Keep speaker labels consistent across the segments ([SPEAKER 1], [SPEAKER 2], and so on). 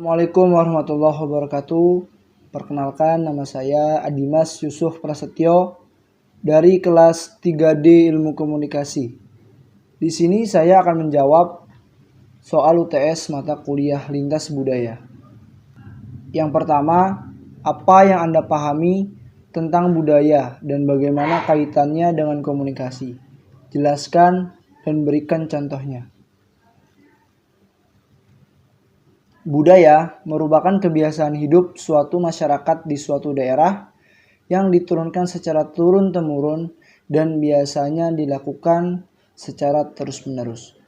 [SPEAKER 1] Assalamualaikum warahmatullahi wabarakatuh. Perkenalkan, nama saya Adimas Yusuf Prasetyo dari kelas 3D Ilmu Komunikasi. Di sini saya akan menjawab soal UTS mata kuliah lintas budaya. Yang pertama, apa yang Anda pahami tentang budaya dan bagaimana kaitannya dengan komunikasi? Jelaskan dan berikan contohnya. Budaya merupakan kebiasaan hidup suatu masyarakat di suatu daerah yang diturunkan secara turun-temurun dan biasanya dilakukan secara terus-menerus.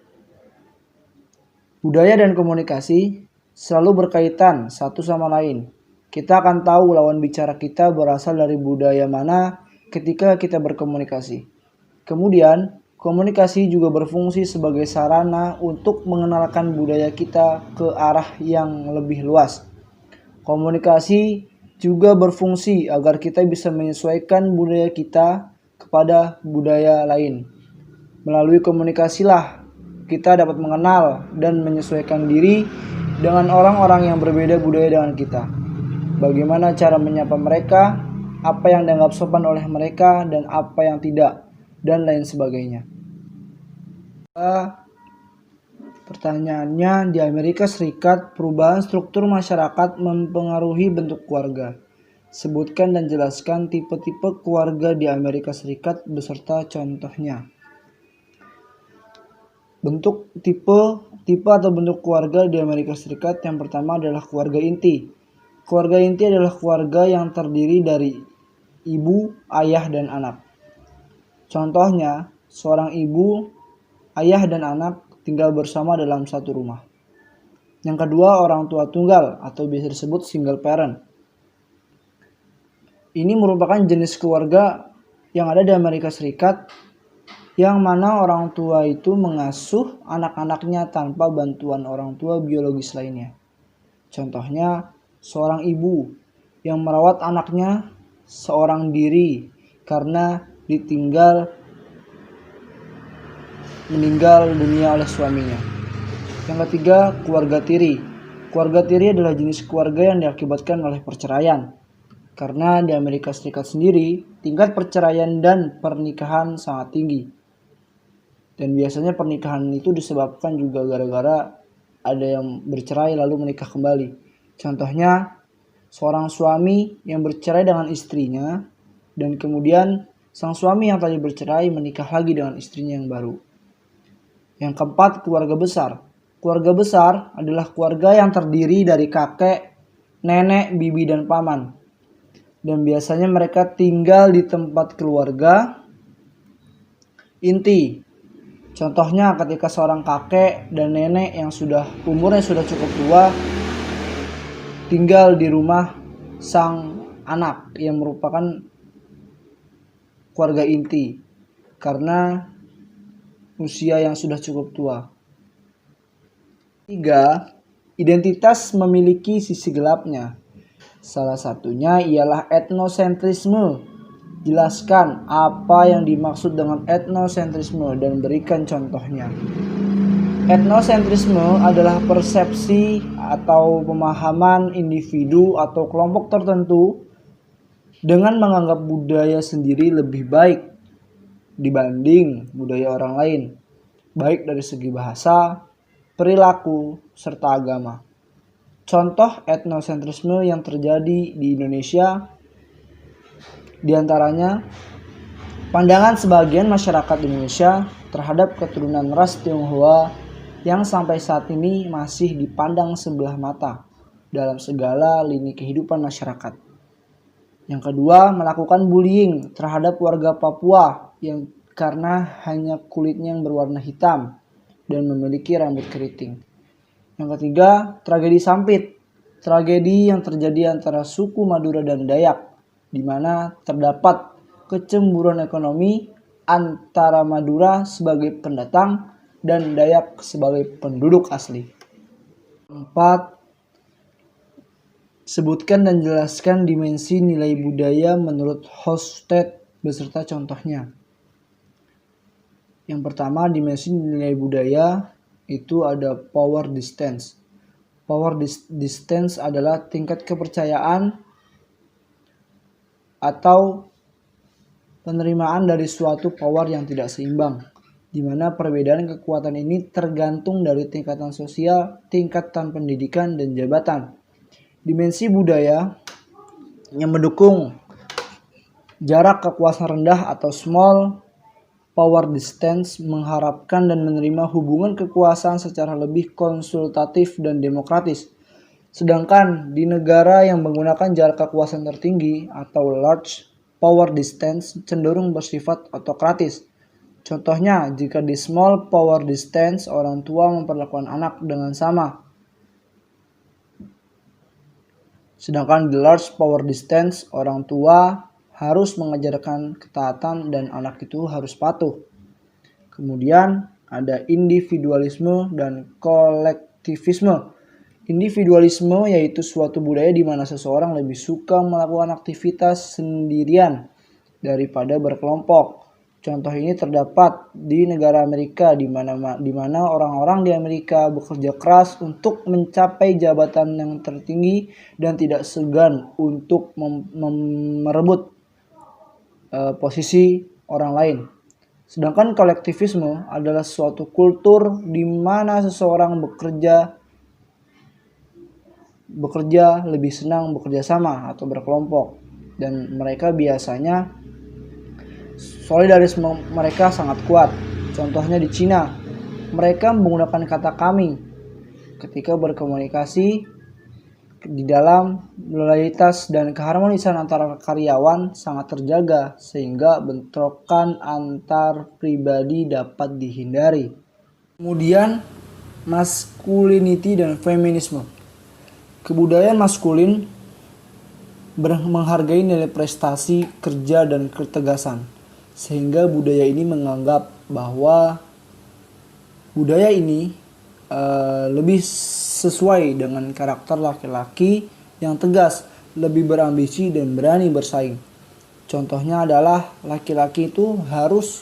[SPEAKER 1] Budaya dan komunikasi selalu berkaitan satu sama lain. Kita akan tahu lawan bicara kita berasal dari budaya mana ketika kita berkomunikasi. Kemudian, komunikasi juga berfungsi sebagai sarana untuk mengenalkan budaya kita ke arah yang lebih luas. Komunikasi juga berfungsi agar kita bisa menyesuaikan budaya kita kepada budaya lain. Melalui komunikasilah kita dapat mengenal dan menyesuaikan diri dengan orang-orang yang berbeda budaya dengan kita. Bagaimana cara menyapa mereka, apa yang dianggap sopan oleh mereka dan apa yang tidak, dan lain sebagainya. Pertanyaannya, di Amerika Serikat, perubahan struktur masyarakat mempengaruhi bentuk keluarga. Sebutkan dan jelaskan tipe-tipe keluarga di Amerika Serikat beserta contohnya. Tipe atau bentuk keluarga di Amerika Serikat yang pertama adalah keluarga inti. Keluarga inti adalah keluarga yang terdiri dari ibu, ayah, dan anak. Contohnya, seorang ibu, ayah, dan anak tinggal bersama dalam satu rumah. Yang kedua, orang tua tunggal atau biasa disebut single parent. Ini merupakan jenis keluarga yang ada di Amerika Serikat yang mana orang tua itu mengasuh anak-anaknya tanpa bantuan orang tua biologis lainnya. Contohnya, seorang ibu yang merawat anaknya seorang diri karena meninggal dunia oleh suaminya. Yang ketiga, keluarga tiri. Keluarga tiri adalah jenis keluarga yang diakibatkan oleh perceraian. Karena di Amerika Serikat sendiri, tingkat perceraian dan pernikahan sangat tinggi. Dan biasanya pernikahan itu disebabkan juga gara-gara ada yang bercerai lalu menikah kembali. Contohnya, seorang suami yang bercerai dengan istrinya dan kemudian sang suami yang tadi bercerai menikah lagi dengan istrinya yang baru. Yang keempat, keluarga besar. Keluarga besar adalah keluarga yang terdiri dari kakek, nenek, bibi, dan paman. Dan biasanya mereka tinggal di tempat keluarga inti. Contohnya ketika seorang kakek dan nenek yang umurnya sudah cukup tua tinggal di rumah sang anak yang merupakan keluarga inti karena usia yang sudah cukup tua. 3. Identitas memiliki sisi gelapnya. Salah satunya ialah etnosentrisme. Jelaskan apa yang dimaksud dengan etnosentrisme dan berikan contohnya. Etnosentrisme adalah persepsi atau pemahaman individu atau kelompok tertentu dengan menganggap budaya sendiri lebih baik dibanding budaya orang lain, baik dari segi bahasa, perilaku, serta agama. Contoh etnosentrisme yang terjadi di Indonesia diantaranya pandangan sebagian masyarakat Indonesia terhadap keturunan ras Tionghoa yang sampai saat ini masih dipandang sebelah mata dalam segala lini kehidupan masyarakat. Yang kedua, melakukan bullying terhadap warga Papua yang karena hanya kulitnya yang berwarna hitam dan memiliki rambut keriting. Yang ketiga, tragedi Sampit. Tragedi yang terjadi antara suku Madura dan Dayak, di mana terdapat kecemburuan ekonomi antara Madura sebagai pendatang dan Dayak sebagai penduduk asli. 4. Sebutkan dan jelaskan dimensi nilai budaya menurut Hofstede beserta contohnya. Yang pertama, dimensi nilai budaya itu ada power distance. Power distance adalah tingkat kepercayaan atau penerimaan dari suatu power yang tidak seimbang, di mana perbedaan kekuatan ini tergantung dari tingkatan sosial, tingkatan pendidikan, dan jabatan. Dimensi budaya yang mendukung jarak kekuasaan rendah atau small power distance mengharapkan dan menerima hubungan kekuasaan secara lebih konsultatif dan demokratis. Sedangkan di negara yang menggunakan jarak kekuasaan tertinggi atau large power distance cenderung bersifat autokratis. Contohnya, jika di small power distance orang tua memperlakukan anak dengan sama. Sedangkan di large power distance orang tua harus mengajarkan ketaatan dan anak itu harus patuh. Kemudian ada individualisme dan kolektivisme. Individualisme yaitu suatu budaya di mana seseorang lebih suka melakukan aktivitas sendirian daripada berkelompok. Contoh ini terdapat di negara Amerika di mana orang-orang di Amerika bekerja keras untuk mencapai jabatan yang tertinggi dan tidak segan untuk merebut posisi orang lain. Sedangkan kolektivisme adalah suatu kultur di mana seseorang bekerja lebih senang bekerja sama atau berkelompok, dan mereka biasanya solidarisme mereka sangat kuat. Contohnya di Cina, mereka menggunakan kata kami ketika berkomunikasi. Di dalam loyalitas dan keharmonisan antara karyawan sangat terjaga sehingga bentrokan antar pribadi dapat dihindari. Kemudian masculinity dan feminisme. Kebudayaan maskulin menghargai nilai prestasi, kerja, dan ketegasan, sehingga budaya ini menganggap bahwa budaya ini lebih sesuai dengan karakter laki-laki yang tegas, lebih berambisi dan berani bersaing. Contohnya adalah laki-laki itu harus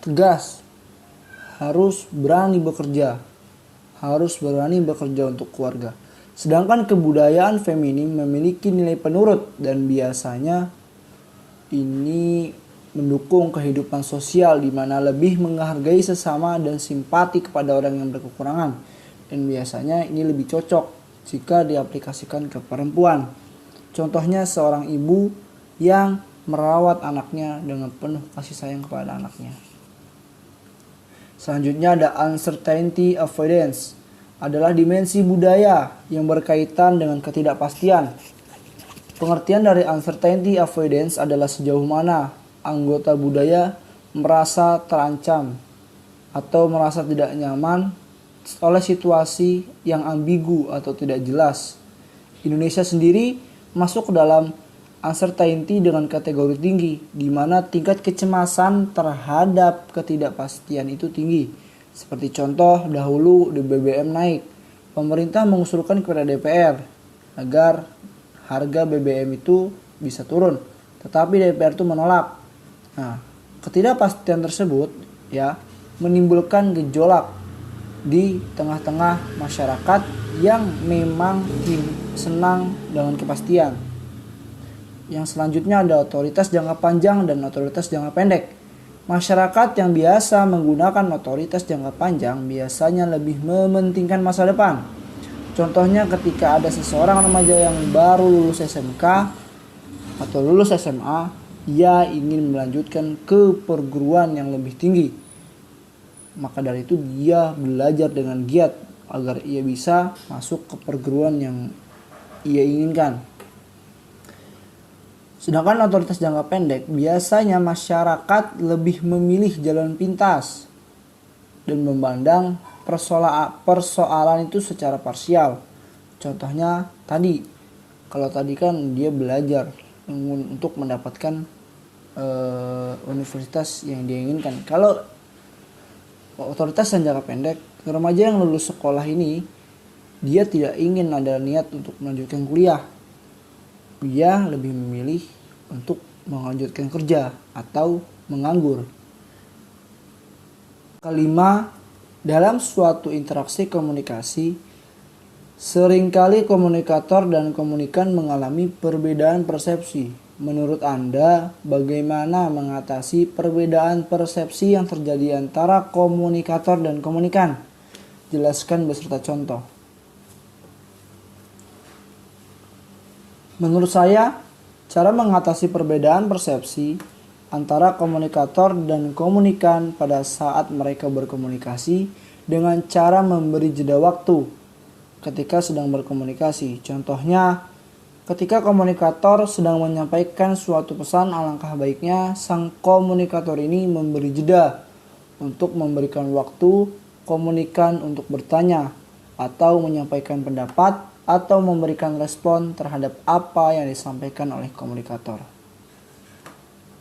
[SPEAKER 1] tegas, harus berani bekerja untuk keluarga. Sedangkan kebudayaan feminim memiliki nilai penurut dan biasanya ini mendukung kehidupan sosial di mana lebih menghargai sesama dan simpati kepada orang yang berkekurangan. Dan biasanya ini lebih cocok jika diaplikasikan ke perempuan. Contohnya seorang ibu yang merawat anaknya dengan penuh kasih sayang kepada anaknya. Selanjutnya ada uncertainty avoidance, adalah dimensi budaya yang berkaitan dengan ketidakpastian. Pengertian dari uncertainty avoidance adalah sejauh mana anggota budaya merasa terancam atau merasa tidak nyaman oleh situasi yang ambigu atau tidak jelas. Indonesia sendiri masuk ke dalam uncertainty dengan kategori tinggi, di mana tingkat kecemasan terhadap ketidakpastian itu tinggi. Seperti contoh, dahulu BBM naik, pemerintah mengusulkan kepada DPR agar harga BBM itu bisa turun, tetapi DPR itu menolak. Nah, ketidakpastian tersebut menimbulkan gejolak di tengah-tengah masyarakat yang memang senang dengan kepastian. Yang selanjutnya ada otoritas jangka panjang dan otoritas jangka pendek. Masyarakat yang biasa menggunakan otoritas jangka panjang biasanya lebih mementingkan masa depan. Contohnya ketika ada seseorang remaja yang baru lulus SMK atau lulus SMA, ia ingin melanjutkan ke perguruan yang lebih tinggi. Maka dari itu dia belajar dengan giat agar ia bisa masuk ke perguruan yang ia inginkan. Sedangkan otoritas jangka pendek, biasanya masyarakat lebih memilih jalan pintas dan memandang persoalan itu secara parsial. Contohnya kalau tadi kan dia belajar untuk mendapatkan universitas yang dia inginkan. Kalau otoritas dan jangka pendek, remaja yang lulus sekolah ini dia tidak ingin ada niat untuk melanjutkan kuliah. Dia lebih memilih untuk melanjutkan kerja atau menganggur. Kelima, dalam suatu interaksi komunikasi, Seringkali komunikator dan komunikan mengalami perbedaan persepsi. Menurut Anda, bagaimana mengatasi perbedaan persepsi yang terjadi antara komunikator dan komunikan? Jelaskan beserta contoh. Menurut saya, cara mengatasi perbedaan persepsi antara komunikator dan komunikan pada saat mereka berkomunikasi dengan cara memberi jeda waktu ketika sedang berkomunikasi. Contohnya, ketika komunikator sedang menyampaikan suatu pesan, alangkah baiknya sang komunikator ini memberi jeda untuk memberikan waktu komunikan untuk bertanya atau menyampaikan pendapat atau memberikan respon terhadap apa yang disampaikan oleh komunikator.